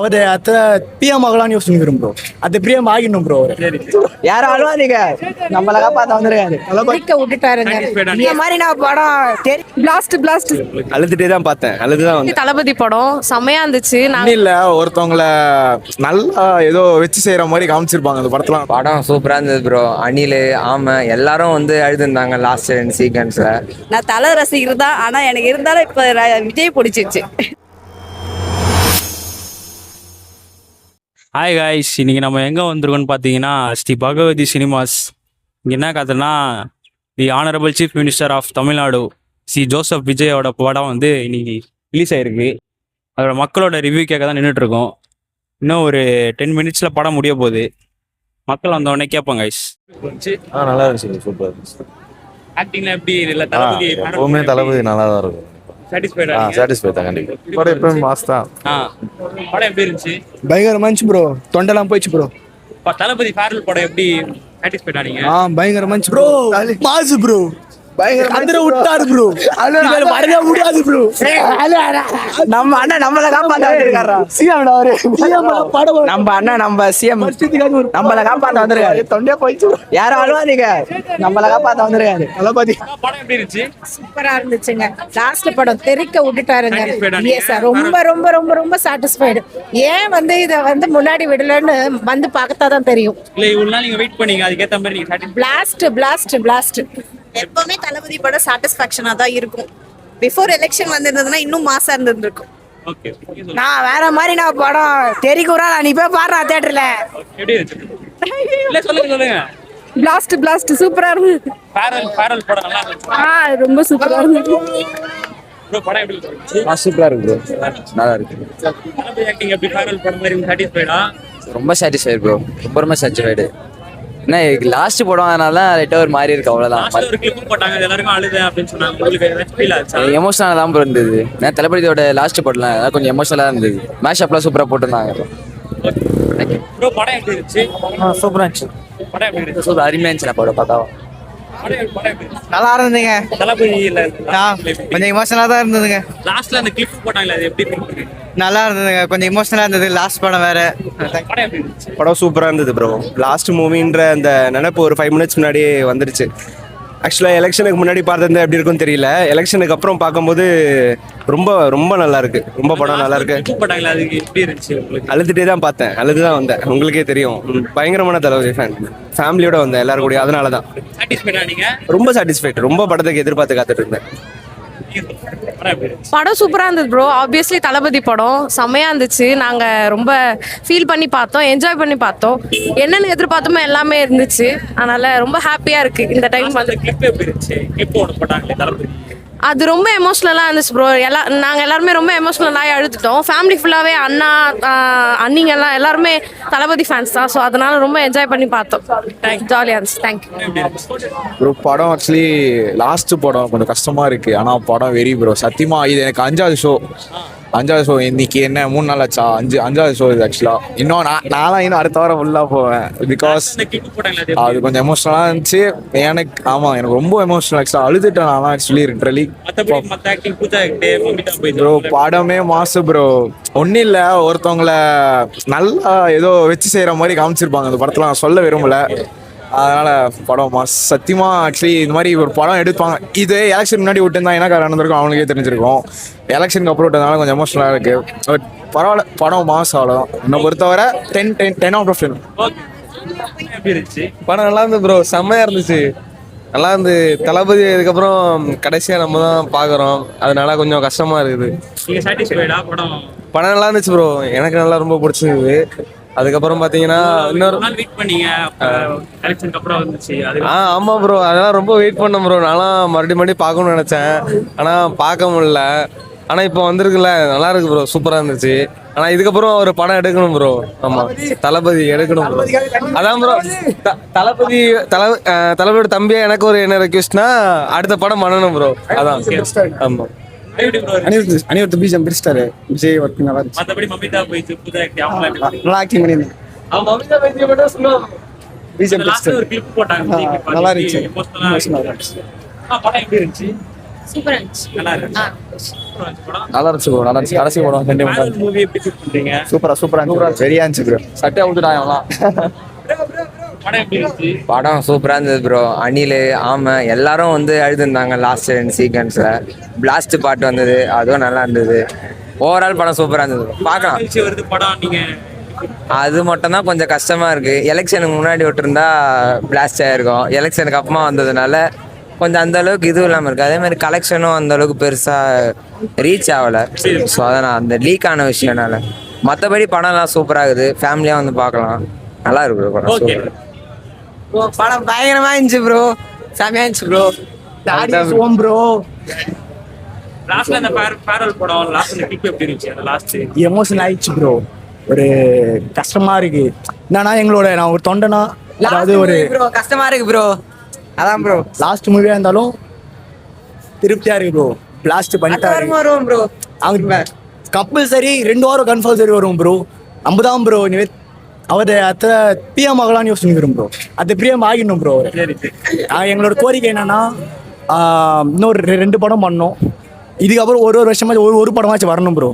அவரு அத்த PM ஆகலாம்னு யோசிச்சுக்கிறோம் bro. அது பிஎம் ஆகிடணும் ப்ரோ. அவரு யாரும் அழுவாதீங்க, நம்மள காப்பாத்த வந்துருக்காரு. விட்டுட்டாருங்க. இந்த மாதிரி நான் படம் பிளாஸ்ட் அழுதுட்டே தான் பார்த்தேன். அழுதுதான் வந்து தளபதி படம் செம்மையா இருந்துச்சு. இல்ல ஒருத்தவங்கள நல்லா ஏதோ வச்சு செய்யற மாதிரி காமிச்சிருப்பாங்க அந்த படத்துல. படம் சூப்பரா இருந்தது ப்ரோ. அனில் ஆமை எல்லாரும் வந்து அழுதுருந்தாங்க லாஸ்ட் 2 சீக்வன்ஸ்ல. நான் தலை ரசிகர் தான், ஆனா எனக்கு இருந்தாலும் இப்ப விஜய் பிடிச்சிருச்சு. ஹாய் காய்ஸ், இன்னைக்கு நம்ம எங்கே வந்திருக்கோம்னு பார்த்தீங்கன்னா ஸ்ரீ பகவதி சினிமாஸ். இங்கே என்ன கதைன்னா, the honourable chief minister of Tamil Nadu C Joseph விஜயோட படம் வந்து இன்னைக்கு ரிலீஸ் ஆகிருக்கு. அதோட மக்களோட ரிவ்யூ கேட்க தான் நின்றுட்டுருக்கோம். இன்னும் ஒரு 10 மினிட்ஸில் படம் முடிய போகுது. மக்கள் வந்தவொடனே கேட்போம் காய்ஸ். நல்லா இருந்துச்சு, சூப்பர் இருந்துச்சு. ஆக்டிங்ல எப்படி இல்லை தளபதி? எப்பவுமே தளபதி நல்லா தான் இருக்கும். சாட்டிஸ்ஃபை தான் கண்டிப்பா. படம் எப்பவுமே மாஸ் தான். படம் எப்படி இருந்துச்சு? பயங்கரமா இருந்துச்சு ப்ரோ. தொண்டெல்லாம் போயிடுச்சு ப்ரோ. தளபதி ஃபேரல் படம் எப்படி சாட்டிஸ்ஃபைட் ஆனீங்க? பயங்கரமா இருந்துச்சு ப்ரோ. மாசு ப்ரோ. பயங்கர விட்டாரு ப்ரோ. வரவே முடியாது ப்ரோ. நம்ம அண்ணன் நம்மள காப்பாத்த வந்திருக்காரா? சிஎம் அவரு. படம் நம்ம அண்ணன் நம்ம சிஎம் நம்மள காப்பாத்த வந்திருக்காரு. தொண்டே போயிடுச்சு. யாரும் அழுவாதீங்க, நம்மள காப்பாத்த வந்திருக்காரு. தளபதி படம் எப்படி இருந்துச்சு? சூப்பரா இருந்துச்சுங்க. லாஸ்ட் படம் தெறிக்க விட்டுட்டாருங்க. ரொம்ப ரொம்ப ரொம்ப ரொம்ப சாட்டிஸ்ஃபைடு. ஏன் வந்து இத வந்து முன்னாடி விடலன்னு வந்து பார்த்தாதான் தெரியும். இல்ல இவ்வளவு நாள் நீங்க வெயிட் பண்ணீங்க, அதுக்கேத்த மாதிரி நீங்க பிளாஸ்ட் எப்பவுமே தளபதி படம் சாட்டிஸ்பாக்சனா தான் இருக்கும். பிஃபோர் எலெக்ஷன் வந்திருந்ததுன்னா இன்னும் மாசா இருந்திருக்கும். ஓகே. நான் வேற மாதிரி நான் படம் தெரிக்குறா. நீ போய் பாடுறா தியேட்டர்ல. எப்படி இருந்துச்சு? இல்ல சொல்லுங்க. பிளாஸ்ட் சூப்பரா இருந்துச்சு. ஃபேரல் படம் நல்லா இருந்துச்சு. ரொம்ப சூப்பரா இருந்துச்சு. ப்ரோ படம் எப்படி இருந்துச்சு? சூப்பரா இருக்கு ப்ரோ, நல்லா இருக்கு. தளபதி ஆக்டிங் எப்படி ஃபேரல் படம் மாதிரி சாட்டிஸ்ஃபைடா? ரொம்ப சாட்டிஸ்ஃபைடு ப்ரோ, ரொம்ப சாட்டிஸ்ஃபைடு. என்ன லாஸ்ட் படம் அதனால லைட்டா ஒரு மாதிரி இருக்கு, அவ்வளவுதான். லாஸ்ட்ல ஒரு கிளிப் போட்டாங்க, எல்லாரும் அழுதேன் அப்படின்னு சொன்னாங்க. உங்களுக்கு ஏதாச்சும் ஃபீல் ஆச்சா? எமோஷனலா தான் ப்ரோ இருந்தது. நான் தளபதியோட லாஸ்ட் படம்லாம் அதான் கொஞ்சம் எமோஷனலா இருந்தது. மேஷ் அப்லாம் சூப்பரா போட்டிருந்தாங்க. ப்ரோ படம் எப்படி இருந்துச்சு? சூப்பரா இருந்துச்சு. படம் எப்படி இருந்துச்சு? சூப்பர் அருமையா இருந்துச்சு. படம் பார்த்தா படம் எப்படி இருந்துச்சு? நல்லா இருந்ததுங்க. தளபதி இல்ல கொஞ்சம் இமோஷனலா தான் இருந்ததுங்க. லாஸ்ட்ல அந்த கிளிப் போட்டாங்களே, அது எப்படி இருக்கு? நல்லா இருந்ததுங்க, கொஞ்சம் இமோஷனலா இருந்தது. லாஸ்ட் படம் வேற. படம் எப்படி இருந்துச்சு? படம் சூப்பரா இருந்தது ப்ரோ. லாஸ்ட் மூவின்ற அந்த நினைப்பு ஒரு 5 மினிட்ஸ் முன்னாடியே வந்துருச்சு. ஆக்சுவலாக எலெக்ஷனுக்கு முன்னாடி பார்த்தது எப்படி இருக்குன்னு தெரியல. எலெக்ஷனுக்கு அப்புறம் பார்க்கும்போது ரொம்ப ரொம்ப நல்லா இருக்கு. ரொம்ப படம் நல்லா இருக்கு. போட்டாங்களே, அது எப்படி இருந்துச்சு உங்களுக்கு? அழுதுட்டே தான் பார்த்தேன், அழுதுதான் வந்தேன். உங்களுக்கே தெரியும், பயங்கரமான தளபதி ஃபேன். ஃபேமிலியோட வந்தேன் எல்லாரும் கூட, அதனால தான் சாட்டிஸ்ஃபைடா நீங்க? ரொம்ப சாட்டிஸ்ஃபைட். ரொம்ப படத்துக்கு எதிர்பார்த்து காத்துட்டு இருந்தேன். படம் சூப்பரா இருந்தது ப்ரோ. ஆப்வியஸ்லி தளபதி படம் செம்மையா இருந்துச்சு. நாங்க ரொம்ப ஃபீல் பண்ணி பார்த்தோம், என்ஜாய் பண்ணி பார்த்தோம். என்னென்னு எதிர்பார்த்தோமோ எல்லாமே இருந்துச்சு. அதனால ரொம்ப ஹாப்பியா இருக்கு இந்த டைம் வந்து. கிளிப் எப்படி இருந்துச்சு? கிளிப் ஒன்று போட்டாங்களே தளபதி, அது ரொம்ப எமோஷ்னலாக இருந்துச்சு ப்ரோ. நாங்கள் எல்லாருமே ரொம்ப எமோஷ்னலாகி அழுதுட்டோம். ஃபேமிலி ஃபுல்லாகவே அண்ணா அண்ணிங்கெல்லாம் எல்லாருமே தளபதி ஃபேன்ஸ் தான். ஸோ அதனால ரொம்ப என்ஜாய் பண்ணி பார்த்தோம். ஜாலியாக இருந்துச்சு. தேங்க்யூ. ப்ரோ படம் ஆக்சுவலி லாஸ்ட் படம் கொஞ்சம் கஷ்டமா இருக்கு. ஆனால் படம் வெரி ப்ரோ, சத்தியமா இது எனக்கு 5வது ஷோ. இன்னைக்கு என்ன 3 நாள் ஆச்சா? 5வது ஷோ இது. ஆக்சுவலா இன்னும் இன்னும் அடுத்த வாரம் ஃபுல்லா போவேன். பிகாஸ் அது கொஞ்சம் எமோஷனலா இருந்துச்சு எனக்கு. எனக்கு ரொம்ப எமோஷனல். ஆக்சுவலா அழுதுட்டேன் நான் ஆக்சுவலி லிட்டரலி. ப்ரோ படமே மாசு ப்ரோ. ஒன்னும் இல்ல, ஒருத்தவங்கள நல்லா ஏதோ வச்சு செய்யற மாதிரி காமிச்சிருப்பாங்க அந்த படத்துல. நான் சொல்ல விரும்பல, அதனால படம் மாஸ் சத்தியமா. ஆக்சுவலி இந்த மாதிரி ஒரு படம் எடுப்பாங்க, இது எலெக்ஷன் முன்னாடி விட்டுருந்தா என்ன காரணம் நடந்திருக்கும் அவங்களுக்கே தெரிஞ்சிருக்கும். எலெக்ஷனுக்கு அப்புறம் விட்டதுனால கொஞ்சம் எமோஷனலாக இருக்கு. பட் பரவாயில்ல, படம் மாஸ், அவ்வளோதான். என்னை பொறுத்தவரை 10 out of 10. படம் நல்லா இருந்து ப்ரோ, செம்மையா இருந்துச்சு. நல்லா இருந்து. தளபதி அதுக்கப்புறம் கடைசியா நம்ம தான் பாக்குறோம், அதனால கொஞ்சம் கஷ்டமா இருக்குது. படம் நல்லா இருந்துச்சு ப்ரோ, எனக்கு நல்லா ரொம்ப பிடிச்சிருக்குது. அதுக்கப்புறம் பாத்தீங்கன்னா இன்னொரு ஆமா ப்ரோ, அதெல்லாம் ரொம்ப வெயிட் பண்ணேன் ப்ரோ. நான்லாம் மறுபடியும் பார்க்கணும்னு நினைச்சேன், ஆனா பார்க்க முடியல. ஆனா இப்போ வந்திருக்குல்ல, நல்லா இருக்கு ப்ரோ, சூப்பரா இருந்துச்சு. ஆனா இதுக்கப்புறம் ஒரு படம் எடுக்கணும் ப்ரோ. ஆமா, தளபதி எடுக்கணும் ப்ரோ. அதான் ப்ரோ, தளபதியோட தம்பியா எனக்கு ஒரு என்ன ரெக்வெஸ்ட்னா, அடுத்த படம் பண்ணணும் ப்ரோ. அதான். ஆமா, அனிருத் பிஜிஎம் பிரிஸ்டாரு. விஜய் ஒர்க் நல்லா இருந்துச்சு. மத்தபடி மமிதா போயிச்சு, புது நல்லா ஆக்டிங் பண்ணிருந்தேன். பிஜிஎம் லாஸ்ட்ல ஒரு கிளிப் போட்டாங்க, நல்லா இருந்துச்சு. படம் எப்படி இருந்துச்சு? சூப்பரா இருந்துச்சு நல்லா இருக்கு நல்லா இருந்துச்சு ப்ரோ, நல்லா இருந்துச்சு. கடைசி படம் சென்டிமெண்டல். மூவி எப்படி ஃபீல் பண்றீங்க? சூப்பரா இருந்துச்சு. வெறியா இருந்துச்சு ப்ரோ. சட்டை ஊத்துட்டாங்கலாம். படம் எப்படி இருந்துச்சு? படம் சூப்பராக இருந்தது ப்ரோ. அனில் ஆமை எல்லாரும் வந்து அழுதுருந்தாங்க லாஸ்ட் 2 சீக்வன்ஸில். பிளாஸ்ட் பாட்டு வந்தது, அதுவும் நல்லா இருந்தது. ஓவரால் படம் சூப்பராக இருந்தது bro. பார்க்கலாம். மகிழ்ச்சி வருது படம். நீங்க அது மட்டும் தான் கொஞ்சம் கஷ்டமா இருக்கு. எலெக்ஷனுக்கு முன்னாடி விட்டுருந்தா பிளாஸ்ட் ஆயிருக்கும். எலெக்ஷனுக்கு அப்புறமா வந்ததுனால கொஞ்சம் அந்த அளவுக்கு இதுவும் இல்லாமல் இருக்கு. அதே மாதிரி கலெக்ஷனும் அந்த அளவுக்கு பெருசா ரீச் ஆகலை. ஸோ அதான் அந்த லீக் ஆன விஷயம்னால. மற்றபடி படம்லாம் சூப்பராக இருக்குது. ஃபேமிலியாக வந்து பார்க்கலாம். நல்லா இருக்கு bro படம். ஓகே படம் பயங்கரமா இருந்துச்சு ப்ரோ, செமையா இருந்துச்சு ப்ரோ. ஓம் ப்ரோ லாஸ்ட்ல அந்த பேரல் படம் லாஸ்ட்ல கிக் எப்படி இருந்துச்சு? அந்த லாஸ்ட் எமோஷனல் ஆயிடுச்சு ப்ரோ. ஒரு கஷ்டமா இருக்கு. என்னன்னா எங்களோட நான் ஒரு தொண்டனா, அதாவது ஒரு கஷ்டமா இருக்கு ப்ரோ. அதான் ப்ரோ லாஸ்ட் மூவியா இருந்தாலும் திருப்தியா இருக்கு ப்ரோ. பிளாஸ்ட் பண்ணிட்டாரு ப்ரோ. அவங்க கம்பல்சரி 2 வாரம் கன்ஃபல்சரி வரும் ப்ரோ. நம்ம தான் ப்ரோ அவர் அத்தை பிஎம் ஆகலான்னு யோசிச்சுக்கிறோம் ப்ரோ. அது பிஎம் ஆகிடணும் ப்ரோ. எங்களோட கோரிக்கை என்னன்னா இன்னொரு 2 படம் பண்ணோம். இதுக்கப்புறம் ஒரு வருஷமா ஒரு படமாச்சும் வரணும் ப்ரோ.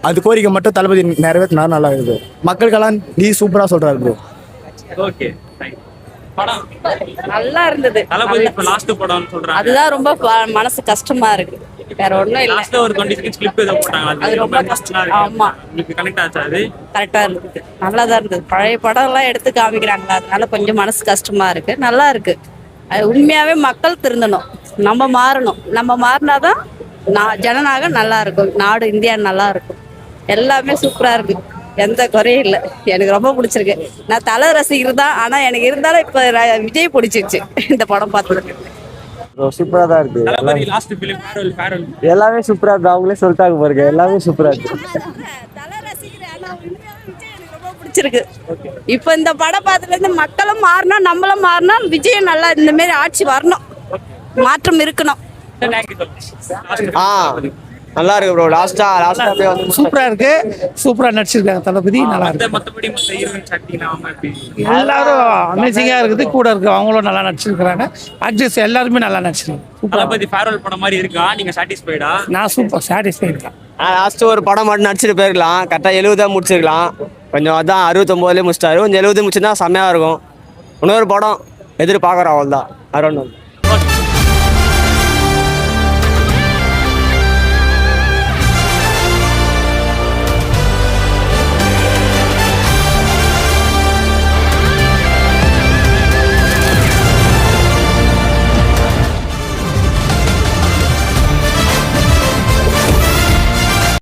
அது கோரிக்கை மட்டும் தளபதி நிறைவேற்றினா நல்லா இருக்குது. மக்களுக்கெல்லாம் நீ சூப்பரா சொல்றாரு ப்ரோ. ஓகே படம் நல்லா இருந்தது. தளபதி இப்ப லாஸ்ட் படம்னு சொல்றாங்க. அதுதான் ரொம்ப மனசு கஷ்டமா இருக்கு, வேற ஒண்ணும் இல்ல. லாஸ்ட்ல ஒரு 20 செகண்ட்ஸ் கிளிப் ஏதோ போட்டாங்க. அது ரொம்ப கஷ்டம். ஆமா, உங்களுக்கு கனெக்ட் ஆச்சா? அது கரெக்டா இருந்தது, நல்லா தான் இருந்தது. பழைய படம் எல்லாம் எடுத்து காமிக்கிறாங்களா, அதனால கொஞ்சம் மனசு கஷ்டமா இருக்கு. நல்லா இருக்கு. அது உண்மையாவே மக்கள் திருந்தணும், நம்ம மாறணும். நம்ம மாறினாதான் ஜனநாயகம் நல்லா இருக்கும், நாடு இந்தியா நல்லா இருக்கும். எல்லாமே சூப்பரா இருக்கு, எந்த குறையும் இல்லை. எனக்கு ரொம்ப பிடிச்சிருக்கு. நான் தலை ரசிகர் தான், ஆனா எனக்கு இருந்தாலும் இப்ப விஜய் பிடிச்சிருச்சு இந்த படம் பார்த்தது. சூப்பரா தான் இருக்கு. தளபதி லாஸ்ட் ஃபிலிம் பேரல் எல்லாமே சூப்பரா இருக்கு. அவங்களே சொல்லிட்டாங்க பாருங்க, எல்லாமே சூப்பரா இருக்கு. தலை ரசிகர், ஆனா உண்மையாவே விஜய் எனக்கு ரொம்ப பிடிச்சிருக்கு. இப்ப இந்த படம் பார்த்ததுல இருந்து மக்களும் மாறணும், நம்மளும் மாறணும். விஜய் நல்லா இந்த மாதிரி ஆட்சி வரணும், மாற்றம் இருக்கணும். நல்லா இருக்கு ப்ரோ. லாஸ்டா வந்து சூப்பரா இருக்கு. சூப்பரா நடிச்சிருக்காங்க தளபதி. நல்லா இருக்கு. மத்தபடி மத்த ஹீரோயின் ஆக்டிங் அவங்க எப்படி? எல்லாரும் அமேசிங்கா இருக்குது. கூட இருக்கு அவங்களும் நல்லா நடிச்சிருக்காங்க. ஆக்ட்ரஸ் எல்லாருமே நல்லா நடிச்சிருக்காங்க. தளபதி பேரல் படம் மாதிரி இருக்கா? நீங்க சாட்டிஸ்ஃபைடா? நான் சூப்பர் சாட்டிஸ்ஃபைட் இருக்கேன். லாஸ்ட் ஒரு படம் மட்டும் நடிச்சிட்டு போயிருக்கலாம். கரெக்டாக 70 முடிச்சிருக்கலாம். கொஞ்சம் அதான் 69 முடிச்சிட்டாரு. கொஞ்சம் 70 முடிச்சிருந்தா செம்மையாக இருக்கும். இன்னொரு படம் எதிர்பார்க்குறோம், அவ்வளோதான். அரௌண்ட்